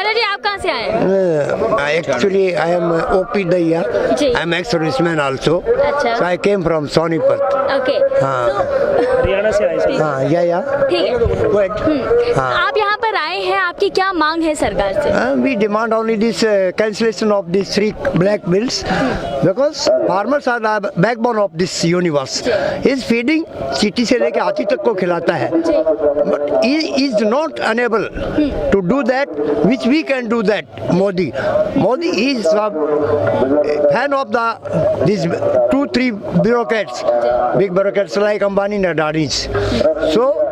चलो जी, आप कहाँ से आए हैं? Actually, I am OP Daya. Ji. I am ex-serviceman also. अच्छा। So I came from Sonipat. Okay, Haryana से आए सर। हाँ, yeah. ठीक है। Go ahead. आप यहाँ पर आए हैं, आपकी क्या मांग है सरकार से? We demand only this cancellation of these 3 black bills because farmers are the backbone of this universe. He is feeding city से लेके हाथी तक को खिलाता है. But he is not unable to do that, which we can do that. Modi is a fan of these 2-3 bureaucrats, big bureaucrats like Ambani and Adani's. So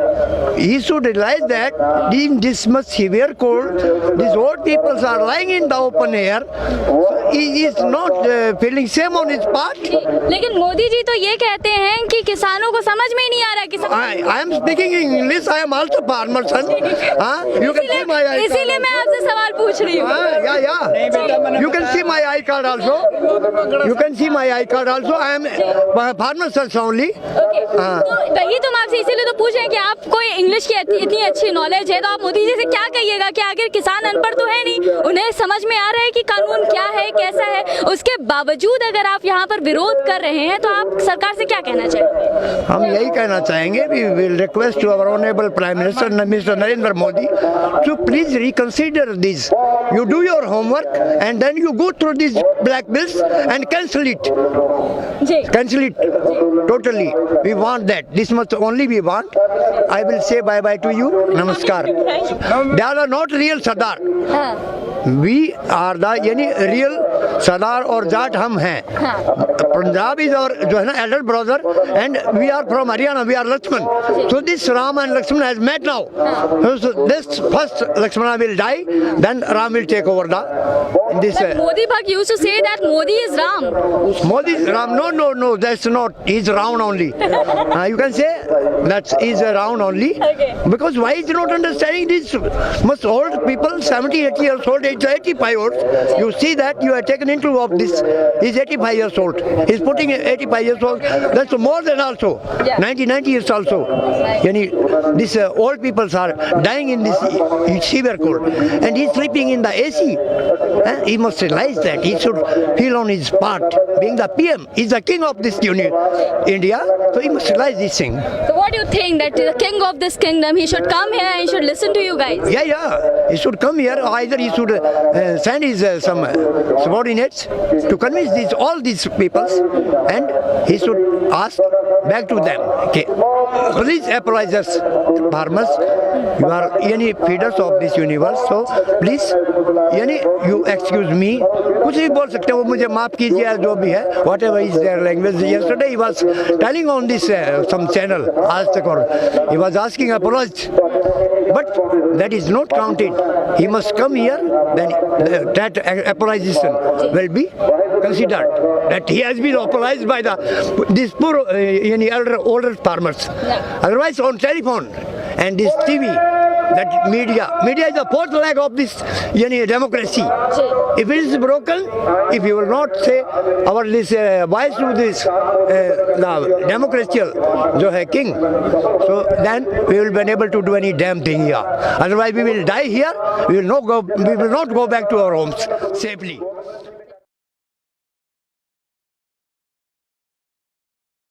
he should realize that in this much severe cold, these old people are lying in the open air. He is not feeling shame on his part. लेकिन मोदी जी तो ये कहते हैं कि किसानों को समझ में ही नहीं आ रहा किसान। I am speaking English. I am also farmer son. You can see my eye card. इसीलिए मैं आपसे सवाल पूछ रही हूँ। Yeah. You can see my eye card also. You can see my eye card also. I am farmer son only. Okay, तो वही तुम आपसे इसीलिए तो पूछ रहे हैं कि आपको इंग्लिश की इतनी अच्छी नॉलेज है, तो आप मोदी जी से क्या कहिएगा कि आखिर किसान अनपढ़ तो है नहीं, उन्हें समझ में आ रहा है कि कानून क्या है, कैसा है, उसके बावजूद अगर आप यहाँ पर विरोध कर रहे हैं तो आप सरकार से क्या कहना चाहेंगे? हम यही कहना चाहेंगे, we will request to our honorable Prime Minister Mr. Narendra Modi to please reconsider this. You do your homework and then you go through these black bills and cancel it. Ji, Cancel it totally. We want that. This much only we want. I will say bye bye to you. Namaskar. They are not real Sardar. हाँ, We are the यानी real सरदार और जाट हम हैं. Punjab is our जो है ना elder brother and we are from Haryana. We are Lakshman. So this Ram and Lakshman has met now. So this first Lakshmana will die, then Ram will take over this. Modi Bhag used to say that Modi is Ram. Modi is Ram. No. That's not. He's round only. You can say that he's a round only. Okay. Because why is he not understanding this? Most old people, 70, 80 years old, 85 years old. You see that you are taken into of this. He's 85 years old. He's putting 85 years old. That's more than also. Yeah. 90 years also. Yani, these old people are dying in this severe cold. And he's sleeping in the AC. He must realize that he should feel on his part. Being the PM, he's the king of this union, India. So he must realize this thing. So what do you think, that the king of this kingdom, he should come here and he should listen to you guys? Yeah. He should come here. Either he should send his some subordinates to convince all these peoples, and he should ask back to them. Okay, please apologize us, farmers. You are any feeders of this universe. So please, you excuse me. कुछ भी बोल सकते हो, मुझे माफ कीजिए जो भी है. Whatever is their language. Yesterday he was telling on this some channel, Aaj Tak, or he was asking apology. But that is not counted. He must come here, then that apologization will be considered. That he has been apologized by these poor older farmers. Otherwise on telephone and this TV, that media is the fourth leg of this democracy. If it is broken, if you will not say our this voice to this the democratical जो है king, so then we will be unable to do any damn thing here. Otherwise we will die here. We will not go back to our homes safely.